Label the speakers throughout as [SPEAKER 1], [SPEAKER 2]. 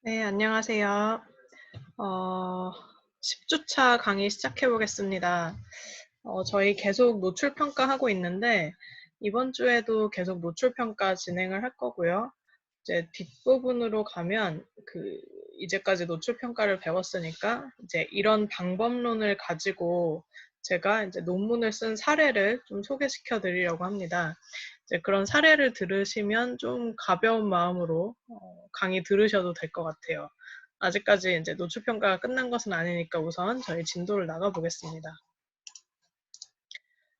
[SPEAKER 1] 네, 안녕하세요. 10주차 강의 시작해 보겠습니다. 저희 계속 노출 평가하고 있는데, 이번 주에도 계속 노출 평가 진행을 할 거고요. 이제 뒷부분으로 가면, 이제까지 노출 평가를 배웠으니까, 이제 이런 방법론을 가지고 제가 이제 논문을 쓴 사례를 좀 소개시켜 드리려고 합니다. 이제 그런 사례를 들으시면 좀 가벼운 마음으로 강의 들으셔도 될 것 같아요. 아직까지 이제 노출 평가가 끝난 것은 아니니까 우선 저희 진도를 나가 보겠습니다.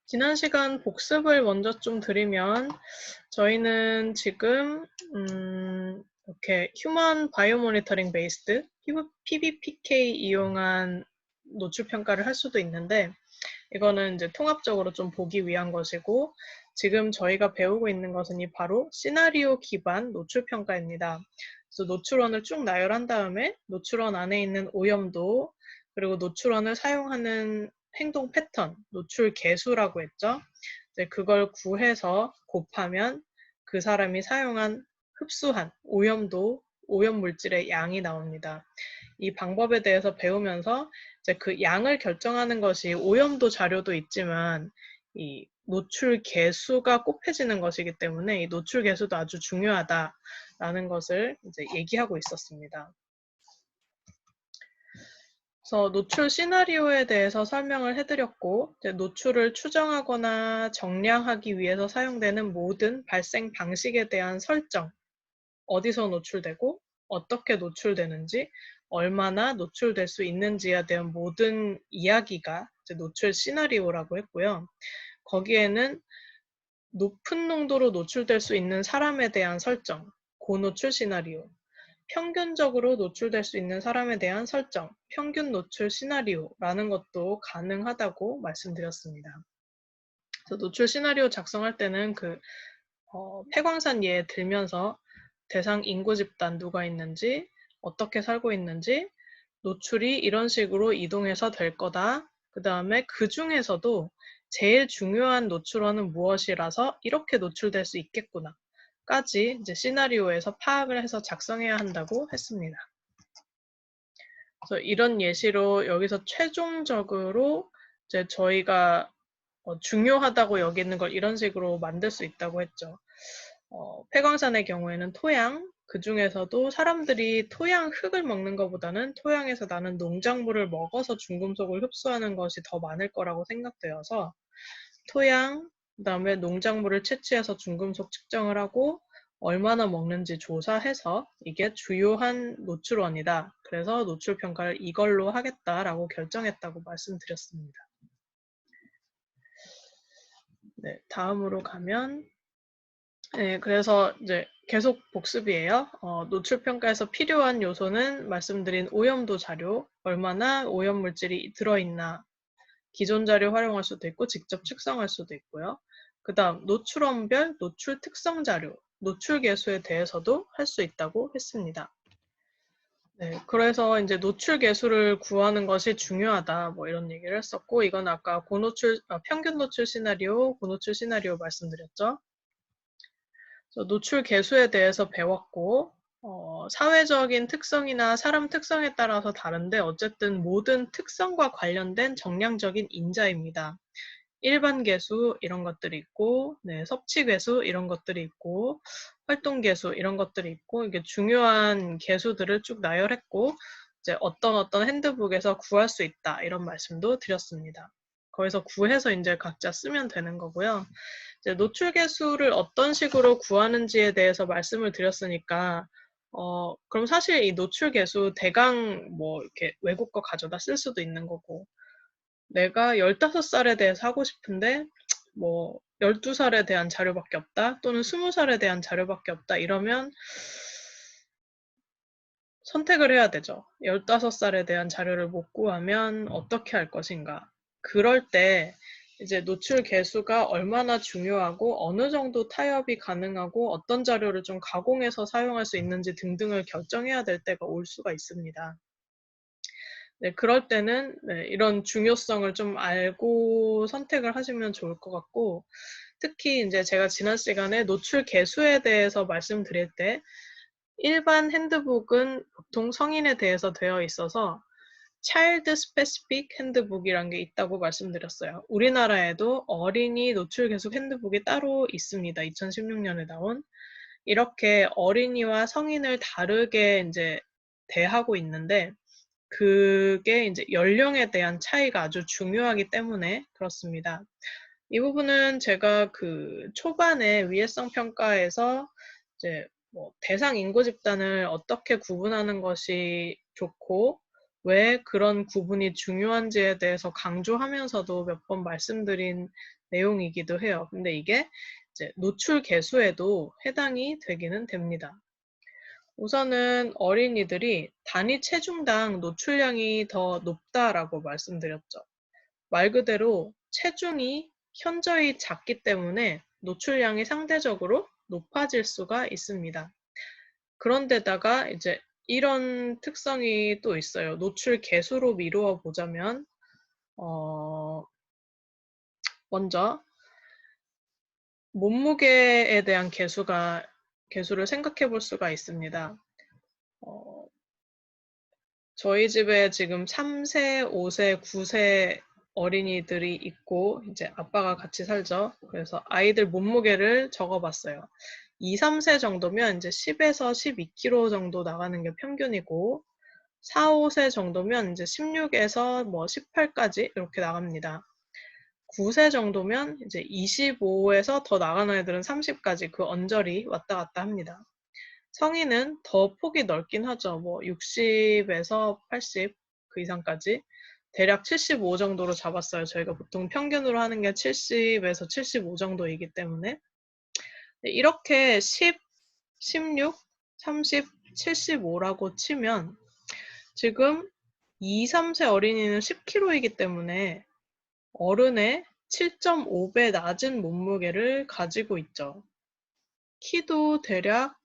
[SPEAKER 1] 지난 시간 복습을 먼저 좀 드리면 저희는 지금 이렇게 휴먼 바이오 모니터링 베이스드 PBPK 이용한 노출 평가를 할 수도 있는데 이거는 이제 통합적으로 좀 보기 위한 것이고 지금 저희가 배우고 있는 것은 바로 시나리오 기반 노출 평가입니다. 그래서 노출원을 쭉 나열한 다음에 노출원 안에 있는 오염도 그리고 노출원을 사용하는 행동 패턴, 노출 개수라고 했죠. 이제 그걸 구해서 곱하면 그 사람이 사용한 흡수한 오염도, 오염 물질의 양이 나옵니다. 이 방법에 대해서 배우면서 이제 그 양을 결정하는 것이 오염도 자료도 있지만 이 노출 개수가 곱해지는 것이기 때문에 이 노출 개수도 아주 중요하다라는 것을 이제 얘기하고 있었습니다. 그래서 노출 시나리오에 대해서 설명을 해드렸고 이제 노출을 추정하거나 정량하기 위해서 사용되는 모든 발생 방식에 대한 설정, 어디서 노출되고 어떻게 노출되는지 얼마나 노출될 수 있는지에 대한 모든 이야기가 이제 노출 시나리오라고 했고요. 거기에는 높은 농도로 노출될 수 있는 사람에 대한 설정, 고노출 시나리오, 평균적으로 노출될 수 있는 사람에 대한 설정, 평균 노출 시나리오라는 것도 가능하다고 말씀드렸습니다. 그래서 노출 시나리오 작성할 때는 폐광산 예 들면서 대상 인구 집단 누가 있는지, 어떻게 살고 있는지, 노출이 이런 식으로 이동해서 될 거다. 그 다음에 그 중에서도 제일 중요한 노출원은 무엇이라서 이렇게 노출될 수 있겠구나. 까지 이제 시나리오에서 파악을 해서 작성해야 한다고 했습니다. 그래서 이런 예시로 여기서 최종적으로 이제 저희가 중요하다고 여기는 걸 이런 식으로 만들 수 있다고 했죠. 폐광산의 경우에는 토양, 그 중에서도 사람들이 토양 흙을 먹는 것보다는 토양에서 나는 농작물을 먹어서 중금속을 흡수하는 것이 더 많을 거라고 생각되어서 토양, 그 다음에 농작물을 채취해서 중금속 측정을 하고 얼마나 먹는지 조사해서 이게 주요한 노출원이다. 그래서 노출 평가를 이걸로 하겠다라고 결정했다고 말씀드렸습니다. 네, 다음으로 가면 네, 그래서 이제 계속 복습이에요. 노출 평가에서 필요한 요소는 말씀드린 오염도 자료, 얼마나 오염 물질이 들어있나, 기존 자료 활용할 수도 있고 직접 측정할 수도 있고요. 그 다음 노출원별 노출 특성 자료, 노출 개수에 대해서도 할 수 있다고 했습니다. 네, 그래서 이제 노출 개수를 구하는 것이 중요하다, 뭐 이런 얘기를 했었고, 이건 아까 평균 노출 시나리오, 고노출 시나리오 말씀드렸죠. 노출 개수에 대해서 배웠고, 사회적인 특성이나 사람 특성에 따라서 다른데 어쨌든 모든 특성과 관련된 정량적인 인자입니다. 일반 개수 이런 것들이 있고, 네, 섭취 개수 이런 것들이 있고, 활동 개수 이런 것들이 있고, 이게 중요한 개수들을 쭉 나열했고, 이제 어떤 핸드북에서 구할 수 있다 이런 말씀도 드렸습니다. 거기서 구해서 이제 각자 쓰면 되는 거고요. 이제 노출 개수를 어떤 식으로 구하는지에 대해서 말씀을 드렸으니까, 그럼 사실 이 노출 개수 대강 뭐 이렇게 외국 거 가져다 쓸 수도 있는 거고, 내가 15살에 대해서 하고 싶은데, 뭐, 12살에 대한 자료밖에 없다, 또는 20살에 대한 자료밖에 없다, 이러면 선택을 해야 되죠. 15살에 대한 자료를 못 구하면 어떻게 할 것인가. 그럴 때 이제 노출 개수가 얼마나 중요하고 어느 정도 타협이 가능하고 어떤 자료를 좀 가공해서 사용할 수 있는지 등등을 결정해야 될 때가 올 수가 있습니다. 네, 그럴 때는 네, 이런 중요성을 좀 알고 선택을 하시면 좋을 것 같고, 특히 이제 제가 지난 시간에 노출 개수에 대해서 말씀드릴 때 일반 핸드북은 보통 성인에 대해서 되어 있어서 Child Specific 핸드북이란 게 있다고 말씀드렸어요. 우리나라에도 어린이 노출 계속 핸드북이 따로 있습니다. 2016년에 나온. 이렇게 어린이와 성인을 다르게 이제 대하고 있는데 그게 이제 연령에 대한 차이가 아주 중요하기 때문에 그렇습니다. 이 부분은 제가 그 초반에 위해성 평가에서 이제 뭐 대상 인구 집단을 어떻게 구분하는 것이 좋고 왜 그런 구분이 중요한지에 대해서 강조하면서도 몇 번 말씀드린 내용이기도 해요. 근데 이게 이제 노출 개수에도 해당이 되기는 됩니다. 우선은 어린이들이 단위 체중당 노출량이 더 높다라고 말씀드렸죠. 말 그대로 체중이 현저히 작기 때문에 노출량이 상대적으로 높아질 수가 있습니다. 그런데다가 이제 이런 특성이 또 있어요. 노출 개수로 미루어 보자면 먼저 몸무게에 대한 개수를 생각해 볼 수가 있습니다. 저희 집에 지금 3세, 5세, 9세 어린이들이 있고 이제 아빠가 같이 살죠. 그래서 아이들 몸무게를 적어봤어요. 2, 3세 정도면 이제 10에서 12kg 정도 나가는 게 평균이고 4, 5세 정도면 이제 16에서 뭐 18까지 이렇게 나갑니다. 9세 정도면 이제 25에서 더 나가는 애들은 30까지 그 언저리 왔다 갔다 합니다. 성인은 더 폭이 넓긴 하죠. 뭐 60에서 80 그 이상까지 대략 75 정도로 잡았어요. 저희가 보통 평균으로 하는 게 70에서 75 정도이기 때문에 이렇게 10, 16, 30, 75라고 치면 지금 2, 3세 어린이는 10kg이기 때문에 어른의 7.5배 낮은 몸무게를 가지고 있죠. 키도 대략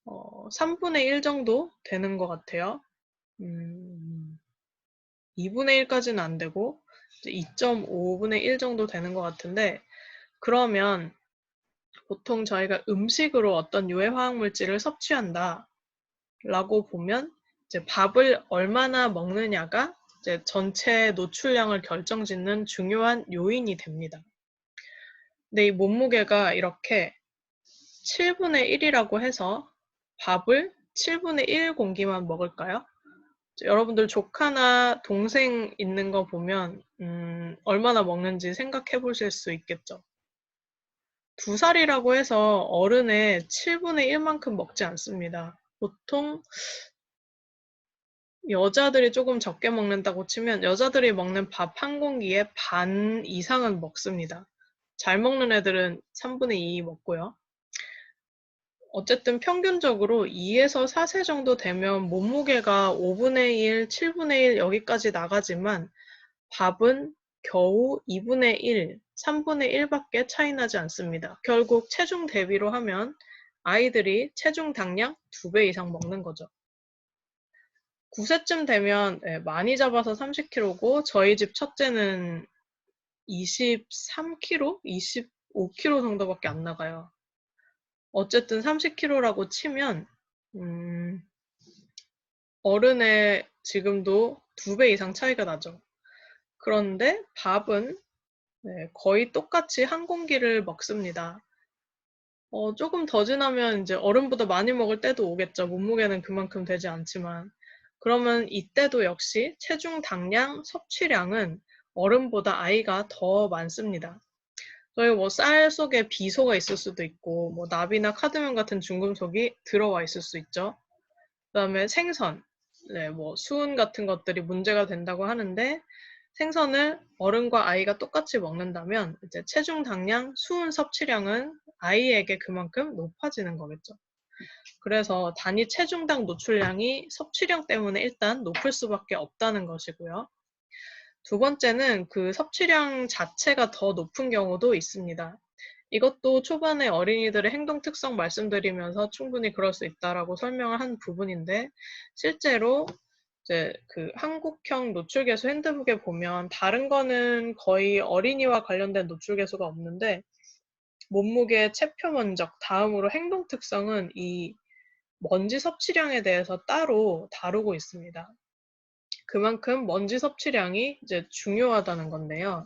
[SPEAKER 1] 3분의 1 정도 되는 것 같아요. 2분의 1까지는 안 되고 2.5분의 1 정도 되는 것 같은데 그러면 보통 저희가 음식으로 어떤 유해 화학 물질을 섭취한다 라고 보면 이제 밥을 얼마나 먹느냐가 이제 전체 노출량을 결정짓는 중요한 요인이 됩니다. 근데 이 몸무게가 이렇게 7분의 1이라고 해서 밥을 7분의 1 공기만 먹을까요? 여러분들 조카나 동생 있는 거 보면 얼마나 먹는지 생각해 보실 수 있겠죠. 2살이라고 해서 어른의 7분의 1만큼 먹지 않습니다. 보통 여자들이 조금 적게 먹는다고 치면 여자들이 먹는 밥 한 공기의 반 이상은 먹습니다. 잘 먹는 애들은 3분의 2 먹고요. 어쨌든 평균적으로 2에서 4세 정도 되면 몸무게가 5분의 1, 7분의 1 여기까지 나가지만 밥은 겨우 2분의 1, 3분의 1밖에 차이 나지 않습니다. 결국 체중 대비로 하면 아이들이 체중 당량 2배 이상 먹는 거죠. 9세쯤 되면 많이 잡아서 30kg고 저희 집 첫째는 23kg, 25kg 정도밖에 안 나가요. 어쨌든 30kg라고 치면 어른의 지금도 2배 이상 차이가 나죠. 그런데 밥은 거의 똑같이 한 공기를 먹습니다. 조금 더 지나면 이제 어른보다 많이 먹을 때도 오겠죠. 몸무게는 그만큼 되지 않지만. 그러면 이때도 역시 체중 당량 섭취량은 어른보다 아이가 더 많습니다. 저희 뭐 쌀 속에 비소가 있을 수도 있고 뭐 납이나 카드뮴 같은 중금속이 들어와 있을 수 있죠. 그다음에 생선, 뭐 수은 같은 것들이 문제가 된다고 하는데 생선을 어른과 아이가 똑같이 먹는다면 이제 체중 당량, 수은 섭취량은 아이에게 그만큼 높아지는 거겠죠. 그래서 단위 체중당 노출량이 섭취량 때문에 일단 높을 수밖에 없다는 것이고요. 두 번째는 그 섭취량 자체가 더 높은 경우도 있습니다. 이것도 초반에 어린이들의 행동 특성 말씀드리면서 충분히 그럴 수 있다라고 설명을 한 부분인데 실제로 이제 그 한국형 노출계수 핸드북에 보면 다른 거는 거의 어린이와 관련된 노출계수가 없는데 몸무게, 체표 면적, 다음으로 행동 특성은 이 먼지 섭취량에 대해서 따로 다루고 있습니다. 그만큼 먼지 섭취량이 이제 중요하다는 건데요.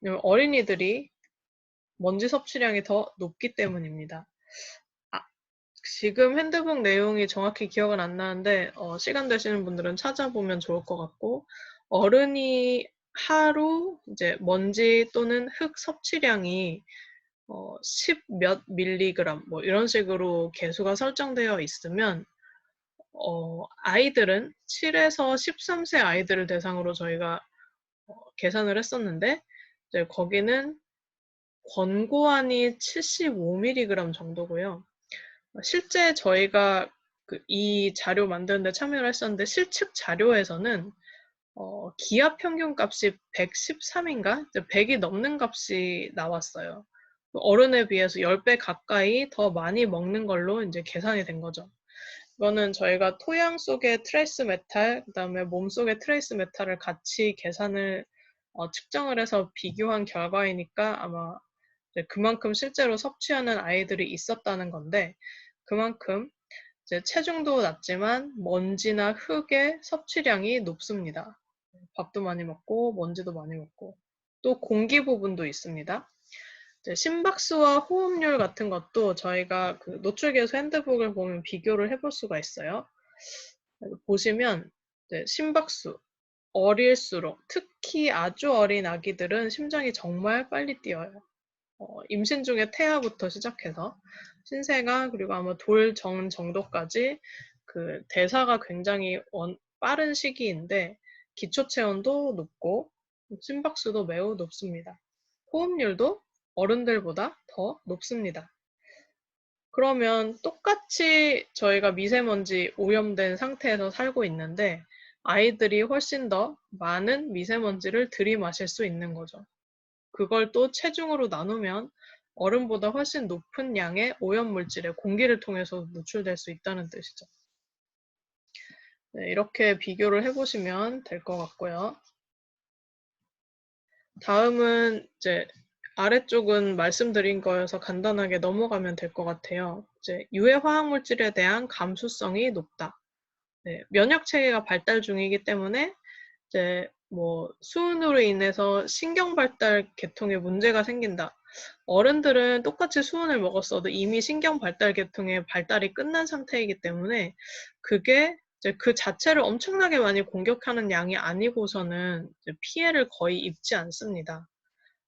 [SPEAKER 1] 왜냐면 어린이들이 먼지 섭취량이 더 높기 때문입니다. 아, 지금 핸드북 내용이 정확히 기억은 안 나는데 시간 되시는 분들은 찾아보면 좋을 것 같고, 어른이 하루 이제 먼지 또는 흙 섭취량이 10 몇 밀리그램 뭐 이런 식으로 계수가 설정되어 있으면 아이들은 7에서 13세 아이들을 대상으로 저희가 계산을 했었는데, 이제 거기는 권고안이 75mg 정도고요. 실제 저희가 이 자료 만드는 데 참여를 했었는데, 실측 자료에서는 기압 평균값이 113인가? 100이 넘는 값이 나왔어요. 어른에 비해서 10배 가까이 더 많이 먹는 걸로 이제 계산이 된 거죠. 이거는 저희가 토양 속의 트레이스 메탈, 그다음에 몸 속의 트레이스 메탈을 같이 계산을 측정을 해서 비교한 결과이니까 아마 이제 그만큼 실제로 섭취하는 아이들이 있었다는 건데, 그만큼 이제 체중도 낮지만 먼지나 흙의 섭취량이 높습니다. 밥도 많이 먹고 먼지도 많이 먹고, 또 공기 부분도 있습니다. 심박수와 호흡률 같은 것도 저희가 노출계수 핸드북을 보면 비교를 해볼 수가 있어요. 보시면 심박수, 어릴수록 특히 아주 어린 아기들은 심장이 정말 빨리 뛰어요. 임신 중에 태아부터 시작해서 신생아, 그리고 아마 돌정 정도까지 대사가 굉장히 빠른 시기인데, 기초체온도 높고 심박수도 매우 높습니다. 호흡률도 어른들보다 더 높습니다. 그러면 똑같이 저희가 미세먼지 오염된 상태에서 살고 있는데, 아이들이 훨씬 더 많은 미세먼지를 들이마실 수 있는 거죠. 그걸 또 체중으로 나누면 어른보다 훨씬 높은 양의 오염물질에 공기를 통해서 노출될 수 있다는 뜻이죠. 네, 이렇게 비교를 해보시면 될 것 같고요. 다음은 이제 아래쪽은 말씀드린 거여서 간단하게 넘어가면 될 것 같아요. 이제 유해 화학물질에 대한 감수성이 높다. 네, 면역 체계가 발달 중이기 때문에 이제 뭐 수은으로 인해서 신경 발달 계통에 문제가 생긴다. 어른들은 똑같이 수은을 먹었어도 이미 신경 발달 계통의 발달이 끝난 상태이기 때문에 그게 이제 그 자체를 엄청나게 많이 공격하는 양이 아니고서는 이제 피해를 거의 입지 않습니다.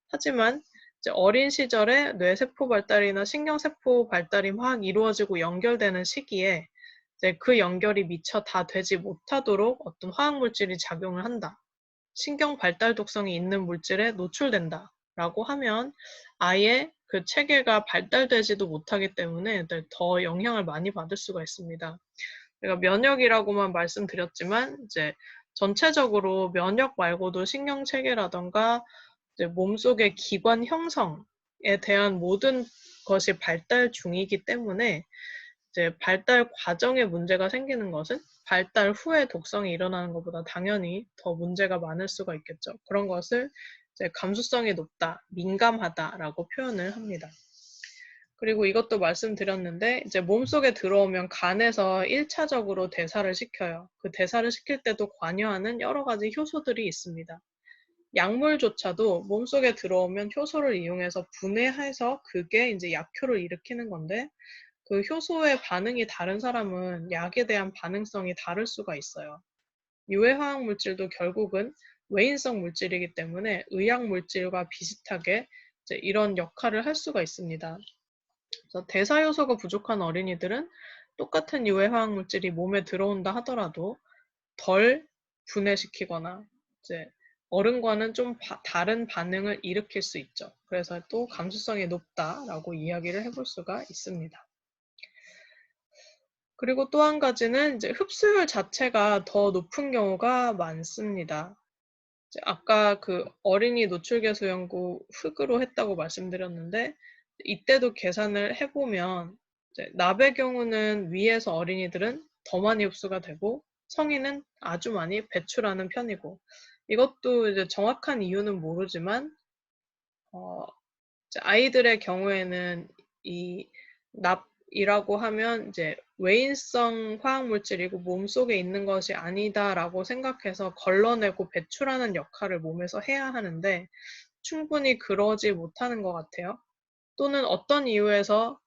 [SPEAKER 1] 하지만 이제 어린 시절에 뇌세포 발달이나 신경세포 발달이 막 이루어지고 연결되는 시기에 이제 그 연결이 미처 다 되지 못하도록 어떤 화학물질이 작용을 한다. 신경 발달 독성이 있는 물질에 노출된다. 라고 하면 아예 그 체계가 발달되지도 못하기 때문에 더 영향을 많이 받을 수가 있습니다. 제가 면역이라고만 말씀드렸지만 이제 전체적으로 면역 말고도 신경 체계라던가 이제 몸속의 기관 형성에 대한 모든 것이 발달 중이기 때문에 이제 발달 과정에 문제가 생기는 것은 발달 후에 독성이 일어나는 것보다 당연히 더 문제가 많을 수가 있겠죠. 그런 것을 이제 감수성이 높다, 민감하다라고 표현을 합니다. 그리고 이것도 말씀드렸는데 이제 몸속에 들어오면 간에서 1차적으로 대사를 시켜요. 그 대사를 시킬 때도 관여하는 여러 가지 효소들이 있습니다. 약물조차도 몸속에 들어오면 효소를 이용해서 분해해서 그게 이제 약효를 일으키는 건데, 그 효소의 반응이 다른 사람은 약에 대한 반응성이 다를 수가 있어요. 유해 화학 물질도 결국은 외인성 물질이기 때문에 의약 물질과 비슷하게 이제 이런 역할을 할 수가 있습니다. 그래서 대사 요소가 부족한 어린이들은 똑같은 유해 화학 물질이 몸에 들어온다 하더라도 덜 분해시키거나 이제 어른과는 좀 다른 반응을 일으킬 수 있죠. 그래서 또 감수성이 높다라고 이야기를 해볼 수가 있습니다. 그리고 또 한 가지는 이제 흡수율 자체가 더 높은 경우가 많습니다. 이제 아까 어린이 노출계수 연구 흙으로 했다고 말씀드렸는데, 이때도 계산을 해보면 이제 납의 경우는 위에서 어린이들은 더 많이 흡수가 되고 성인은 아주 많이 배출하는 편이고, 이것도 이제 정확한 이유는 모르지만 이제 아이들의 경우에는 이 이라고 하면 이제 외인성 화학물질이고 몸속에 있는 것이 아니다라고 생각해서 걸러내고 배출하는 역할을 몸에서 해야 하는데 충분히 그러지 못하는 것 같아요. 또는 어떤 이유에서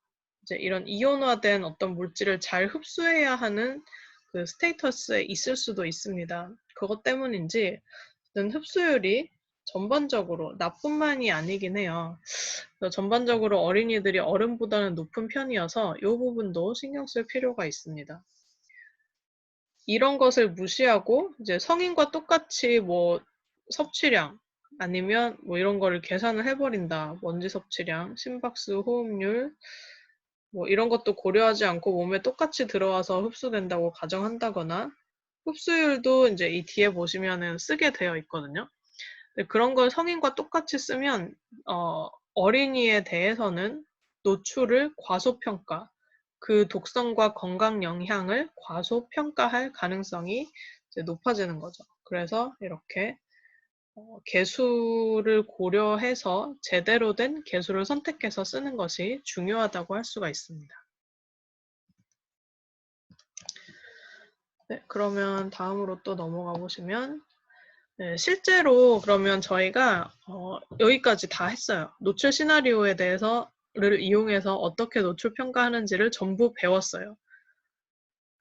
[SPEAKER 1] 이제 이런 이온화된 어떤 물질을 잘 흡수해야 하는 그 스테이터스에 있을 수도 있습니다. 그것 때문인지 흡수율이 전반적으로 나뿐만이 아니긴 해요. 전반적으로 어린이들이 어른보다는 높은 편이어서 이 부분도 신경 쓸 필요가 있습니다. 이런 것을 무시하고 이제 성인과 똑같이 뭐 섭취량 아니면 뭐 이런 거를 계산을 해버린다. 먼지 섭취량, 심박수, 호흡률 뭐 이런 것도 고려하지 않고 몸에 똑같이 들어와서 흡수된다고 가정한다거나 흡수율도 이제 이 뒤에 보시면은 쓰게 되어 있거든요. 그런 걸 성인과 똑같이 쓰면 어린이에 대해서는 노출을 과소평가, 그 독성과 건강 영향을 과소평가할 가능성이 이제 높아지는 거죠. 그래서 이렇게 개수를 고려해서 제대로 된 개수를 선택해서 쓰는 것이 중요하다고 할 수가 있습니다. 네, 그러면 다음으로 또 넘어가 보시면 네, 실제로 그러면 저희가 여기까지 다 했어요. 노출 시나리오에 대해서를 이용해서 어떻게 노출 평가하는지를 전부 배웠어요.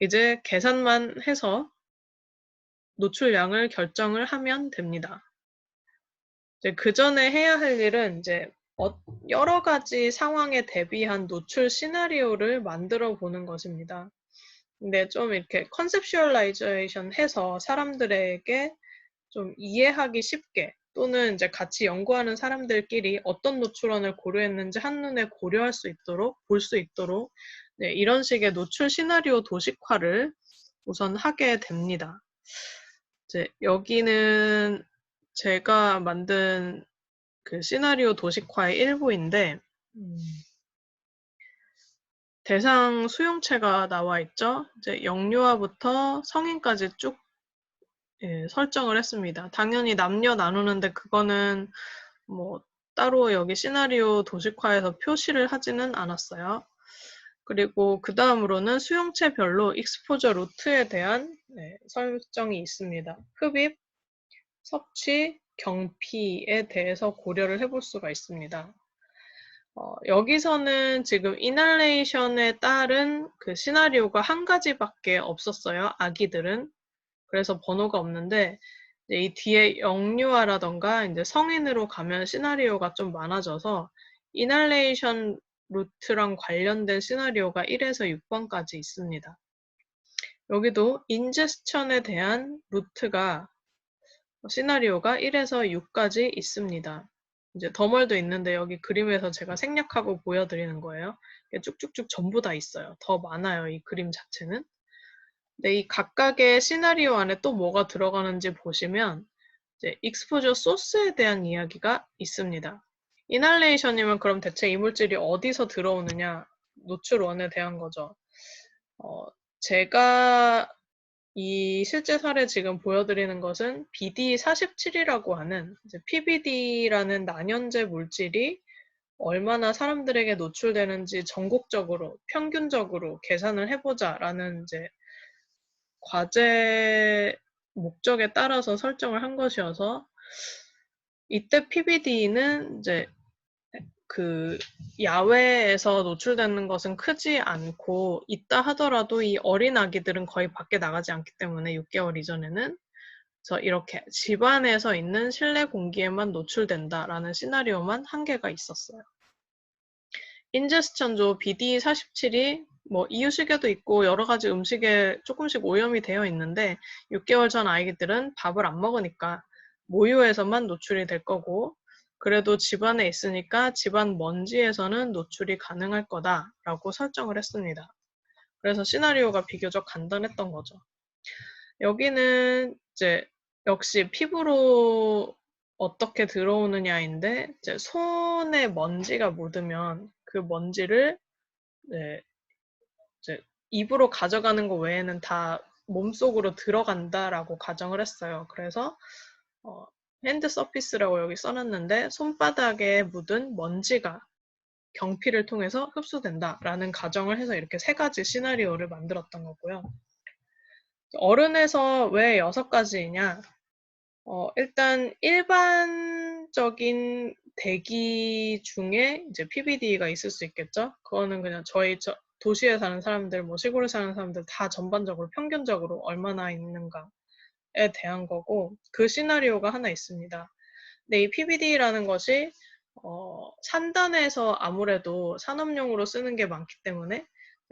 [SPEAKER 1] 이제 계산만 해서 노출량을 결정을 하면 됩니다. 이제 그 전에 해야 할 일은 이제 여러 가지 상황에 대비한 노출 시나리오를 만들어 보는 것입니다. 근데 좀 이렇게 컨셉슈얼라이제이션 해서 사람들에게 좀 이해하기 쉽게 또는 이제 같이 연구하는 사람들끼리 어떤 노출원을 고려했는지 한눈에 고려할 수 있도록 볼 수 있도록 네, 이런 식의 노출 시나리오 도식화를 우선 하게 됩니다. 이제 여기는 제가 만든 그 시나리오 도식화의 일부인데 대상 수용체가 나와 있죠. 이제 영유아부터 성인까지 쭉 예, 설정을 했습니다. 당연히 남녀 나누는데 그거는 뭐 따로 여기 시나리오 도식화에서 표시를 하지는 않았어요. 그리고 그 다음으로는 수용체별로 익스포저 루트에 대한 설정이 있습니다. 흡입, 섭취, 경피에 대해서 고려를 해볼 수가 있습니다. 여기서는 지금 이날레이션에 따른 그 시나리오가 한 가지밖에 없었어요. 아기들은. 그래서 번호가 없는데 이 뒤에 영유아라던가 이제 성인으로 가면 시나리오가 좀 많아져서 이날레이션 루트랑 관련된 시나리오가 1에서 6번까지 있습니다. 여기도 인제스천에 대한 루트가 시나리오가 1에서 6까지 있습니다. 이제 더멀도 있는데 여기 그림에서 제가 생략하고 보여드리는 거예요. 쭉쭉쭉 전부 다 있어요. 더 많아요, 이 그림 자체는. 근데 이 각각의 시나리오 안에 또 뭐가 들어가는지 보시면 이제 익스포저 소스에 대한 이야기가 있습니다. 이날레이션이면 그럼 대체 이물질이 어디서 들어오느냐, 노출원에 대한 거죠. 제가 이 실제 사례 지금 보여드리는 것은 BD47이라고 하는 PBD라는 난연제 물질이 얼마나 사람들에게 노출되는지 전국적으로 평균적으로 계산을 해보자라는 이제 과제 목적에 따라서 설정을 한 것이어서 이때 PBD는 이제 그 야외에서 노출되는 것은 크지 않고 있다 하더라도 이 어린 아기들은 거의 밖에 나가지 않기 때문에 6개월 이전에는 그래서 이렇게 집안에서 있는 실내 공기에만 노출된다라는 시나리오만 한 개가 있었어요. 인제스천조 BD47이 뭐 이유식에도 있고 여러 가지 음식에 조금씩 오염이 되어 있는데 6개월 전 아이들은 밥을 안 먹으니까 모유에서만 노출이 될 거고 그래도 집안에 있으니까 집안 먼지에서는 노출이 가능할 거다라고 설정을 했습니다. 그래서 시나리오가 비교적 간단했던 거죠. 여기는 이제 역시 피부로 어떻게 들어오느냐인데 이제 손에 먼지가 묻으면 그 먼지를 이제 입으로 가져가는 거 외에는 다 몸속으로 들어간다라고 가정을 했어요. 그래서 핸드 서피스라고 여기 써놨는데 손바닥에 묻은 먼지가 경피를 통해서 흡수된다라는 가정을 해서 이렇게 세 가지 시나리오를 만들었던 거고요. 어른에서 왜 6가지이냐? 일단 일반적인 대기 중에 이제 PBD가 있을 수 있겠죠. 그거는 그냥 도시에 사는 사람들, 뭐 시골에 사는 사람들 다 전반적으로 평균적으로 얼마나 있는가에 대한 거고, 그 시나리오가 하나 있습니다. 근데 이 PBD라는 것이 산단에서 아무래도 산업용으로 쓰는 게 많기 때문에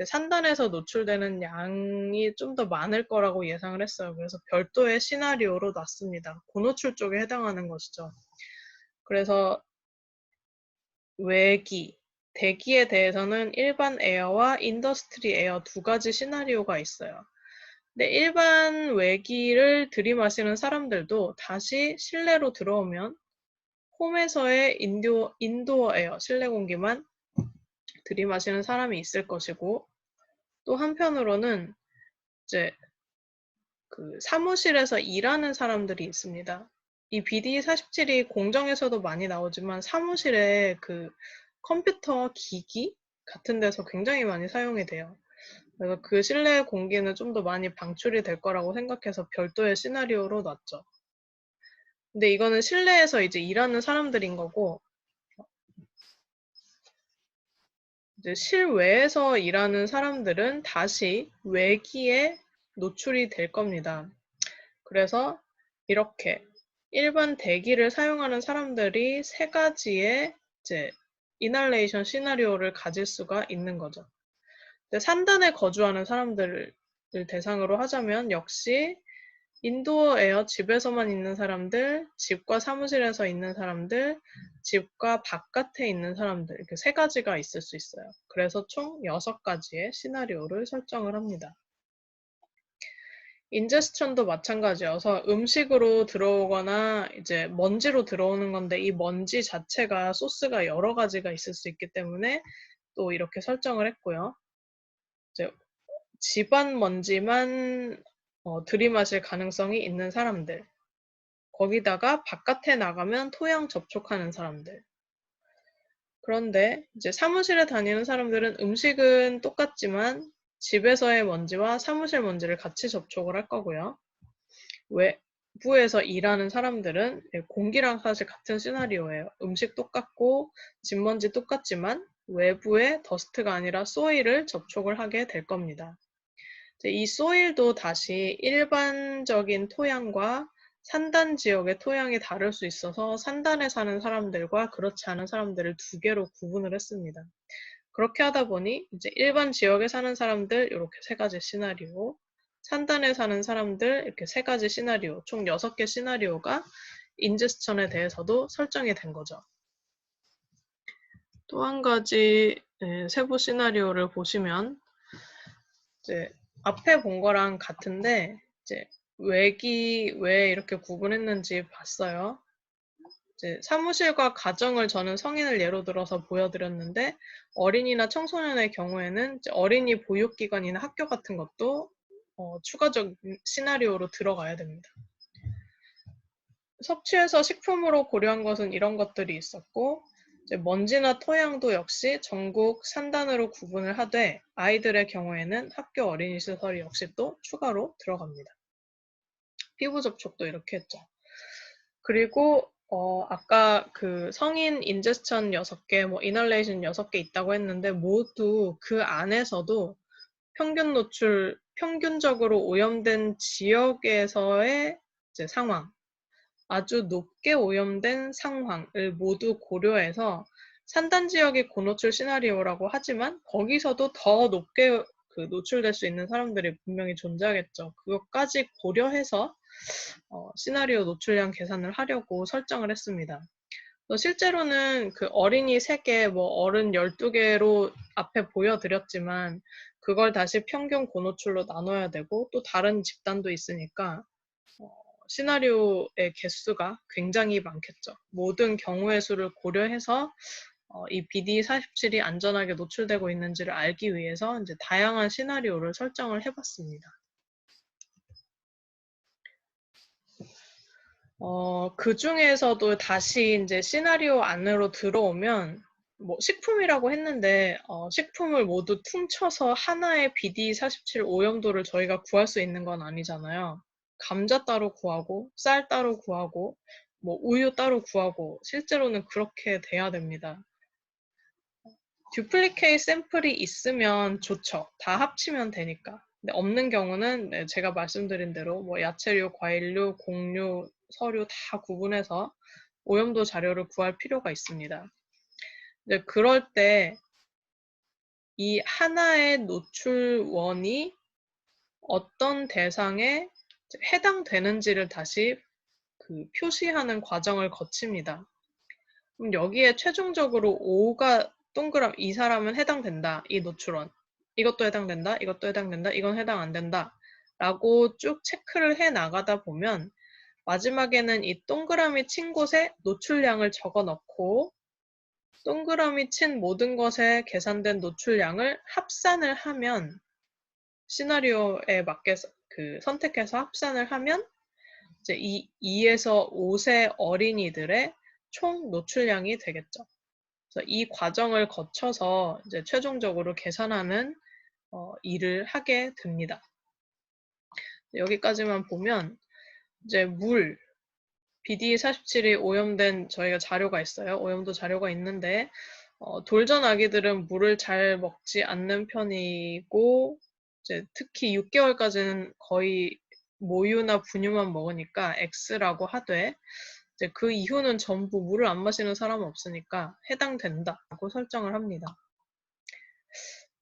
[SPEAKER 1] 산단에서 노출되는 양이 좀 더 많을 거라고 예상을 했어요. 그래서 별도의 시나리오로 놨습니다. 고노출 쪽에 해당하는 것이죠. 그래서 외기, 대기에 대해서는 일반 에어와 인더스트리 에어 2가지 시나리오가 있어요. 근데 일반 외기를 들이마시는 사람들도 다시 실내로 들어오면 홈에서의 인도어 에어, 실내 공기만 들이마시는 사람이 있을 것이고, 또 한편으로는 이제 그 사무실에서 일하는 사람들이 있습니다. 이 BD47이 공정에서도 많이 나오지만 사무실에 그 컴퓨터 기기 같은 데서 굉장히 많이 사용이 돼요. 그래서 그 실내 공기는 좀 더 많이 방출이 될 거라고 생각해서 별도의 시나리오로 놨죠. 근데 이거는 실내에서 이제 일하는 사람들인 거고, 이제 실외에서 일하는 사람들은 다시 외기에 노출이 될 겁니다. 그래서 이렇게 일반 대기를 사용하는 사람들이 3가지의 이제 이널레이션 시나리오를 가질 수가 있는 거죠. 근데 산단에 거주하는 사람들을 대상으로 하자면 역시 인도어 에어 집에서만 있는 사람들, 집과 사무실에서 있는 사람들, 집과 바깥에 있는 사람들 이렇게 3가지가 있을 수 있어요. 그래서 총 6가지의 시나리오를 설정을 합니다. 인제스천도 마찬가지여서 음식으로 들어오거나 이제 먼지로 들어오는 건데 이 먼지 자체가 소스가 여러 가지가 있을 수 있기 때문에 또 이렇게 설정을 했고요. 이제 집안 먼지만 들이마실 가능성이 있는 사람들, 거기다가 바깥에 나가면 토양 접촉하는 사람들. 그런데 이제 사무실에 다니는 사람들은 음식은 똑같지만 집에서의 먼지와 사무실 먼지를 같이 접촉을 할 거고요. 외부에서 일하는 사람들은 공기랑 사실 같은 시나리오예요. 음식 똑같고 집먼지 똑같지만 외부의 더스트가 아니라 소일을 접촉을 하게 될 겁니다. 이 소일도 다시 일반적인 토양과 산단 지역의 토양이 다를 수 있어서 산단에 사는 사람들과 그렇지 않은 사람들을 2개로 구분을 했습니다. 그렇게 하다 보니 이제 일반 지역에 사는 사람들 이렇게 3가지 시나리오, 산단에 사는 사람들 이렇게 3가지 시나리오, 총 6개 시나리오가 인제스천에 대해서도 설정이 된 거죠. 또 한 가지 세부 시나리오를 보시면 이제 앞에 본 거랑 같은데 이제 외기 왜 이렇게 구분했는지 봤어요. 이제 사무실과 가정을 저는 성인을 예로 들어서 보여드렸는데 어린이나 청소년의 경우에는 이제 어린이 보육기관이나 학교 같은 것도 추가적인 시나리오로 들어가야 됩니다. 섭취해서 식품으로 고려한 것은 이런 것들이 있었고 이제 먼지나 토양도 역시 전국 산단으로 구분을 하되 아이들의 경우에는 학교 어린이시설이 역시 또 추가로 들어갑니다. 피부 접촉도 이렇게 했죠. 그리고 아까 그 성인 인제스천 6개, 뭐 이널레이션 6개 있다고 했는데 모두 그 안에서도 평균 노출, 평균적으로 오염된 지역에서의 이제 상황, 아주 높게 오염된 상황을 모두 고려해서 산단 지역이 고노출 시나리오라고 하지만 거기서도 더 높게 그 노출될 수 있는 사람들이 분명히 존재하겠죠. 그것까지 고려해서 시나리오 노출량 계산을 하려고 설정을 했습니다. 실제로는 그 어린이 3개, 뭐 어른 12개로 앞에 보여드렸지만 그걸 다시 평균 고노출로 나눠야 되고 또 다른 집단도 있으니까 시나리오의 개수가 굉장히 많겠죠. 모든 경우의 수를 고려해서 이 BD47이 안전하게 노출되고 있는지를 알기 위해서 이제 다양한 시나리오를 설정을 해봤습니다. 그 중에서도 다시 이제 시나리오 안으로 들어오면 뭐 식품이라고 했는데 식품을 모두 퉁쳐서 하나의 BD47 오염도를 저희가 구할 수 있는 건 아니잖아요. 감자 따로 구하고 쌀 따로 구하고 뭐 우유 따로 구하고 실제로는 그렇게 돼야 됩니다. 듀플리케이트 샘플이 있으면 좋죠. 다 합치면 되니까. 근데 없는 경우는 네, 제가 말씀드린 대로 뭐 야채류, 과일류, 곡류, 서류 다 구분해서 오염도 자료를 구할 필요가 있습니다. 이제 그럴 때 이 하나의 노출원이 어떤 대상에 해당되는지를 다시 그 표시하는 과정을 거칩니다. 그럼 여기에 최종적으로 5가 동그라미 이 사람은 해당된다. 이 노출원. 이것도 해당된다. 이것도 해당된다. 이건 해당 안 된다. 라고 쭉 체크를 해 나가다 보면 마지막에는 이 동그라미 친 곳에 노출량을 적어 넣고 동그라미 친 모든 것에 계산된 노출량을 합산을 하면 시나리오에 맞게 선택해서 합산을 하면 이제 이 2에서 5세 어린이들의 총 노출량이 되겠죠. 그래서 이 과정을 거쳐서 이제 최종적으로 계산하는 일을 하게 됩니다. 여기까지만 보면 이제 물, BD47이 오염된 저희가 자료가 있어요. 오염도 자료가 있는데 돌전 아기들은 물을 잘 먹지 않는 편이고 이제 특히 6개월까지는 거의 모유나 분유만 먹으니까 X라고 하되 이제 그 이후는 전부 물을 안 마시는 사람은 없으니까 해당된다고 설정을 합니다.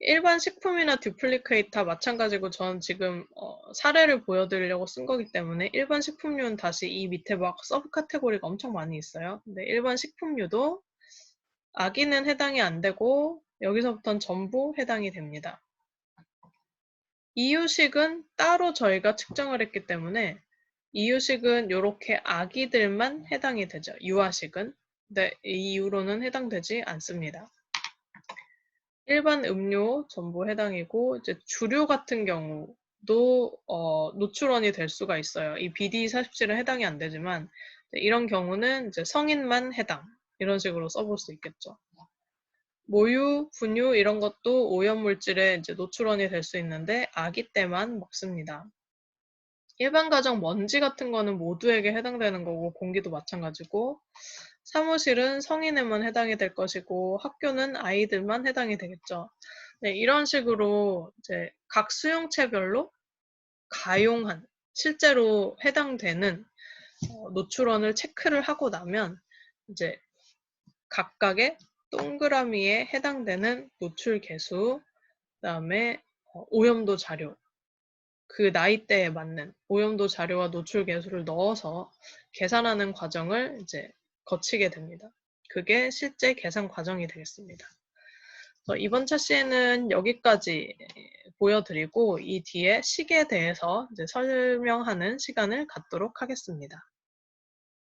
[SPEAKER 1] 일반 식품이나 듀플리케이터 마찬가지고 저는 지금 사례를 보여드리려고 쓴 거기 때문에 일반 식품류는 다시 이 밑에 막 서브 카테고리가 엄청 많이 있어요. 근데 일반 식품류도 아기는 해당이 안 되고 여기서부터는 전부 해당이 됩니다. 이유식은 따로 저희가 측정을 했기 때문에 이유식은 이렇게 아기들만 해당이 되죠. 유아식은. 근데 이 이후로는 해당되지 않습니다. 일반 음료 전부 해당이고 이제 주류 같은 경우도 노출원이 될 수가 있어요. 이 BD47은 해당이 안 되지만 이런 경우는 이제 성인만 해당 이런 식으로 써볼 수 있겠죠. 모유, 분유 이런 것도 오염물질의 이제 노출원이 될 수 있는데 아기 때만 먹습니다. 일반 가정 먼지 같은 거는 모두에게 해당되는 거고 공기도 마찬가지고 사무실은 성인에만 해당이 될 것이고 학교는 아이들만 해당이 되겠죠. 네, 이런 식으로 이제 각 수용체별로 가용한 실제로 해당되는 노출원을 체크를 하고 나면 이제 각각의 동그라미에 해당되는 노출 개수, 그다음에 오염도 자료, 그 나이대에 맞는 오염도 자료와 노출 개수를 넣어서 계산하는 과정을 이제 거치게 됩니다. 그게 실제 계산 과정이 되겠습니다. 이번 차시에는 여기까지 보여드리고 이 뒤에 식에 대해서 이제 설명하는 시간을 갖도록 하겠습니다.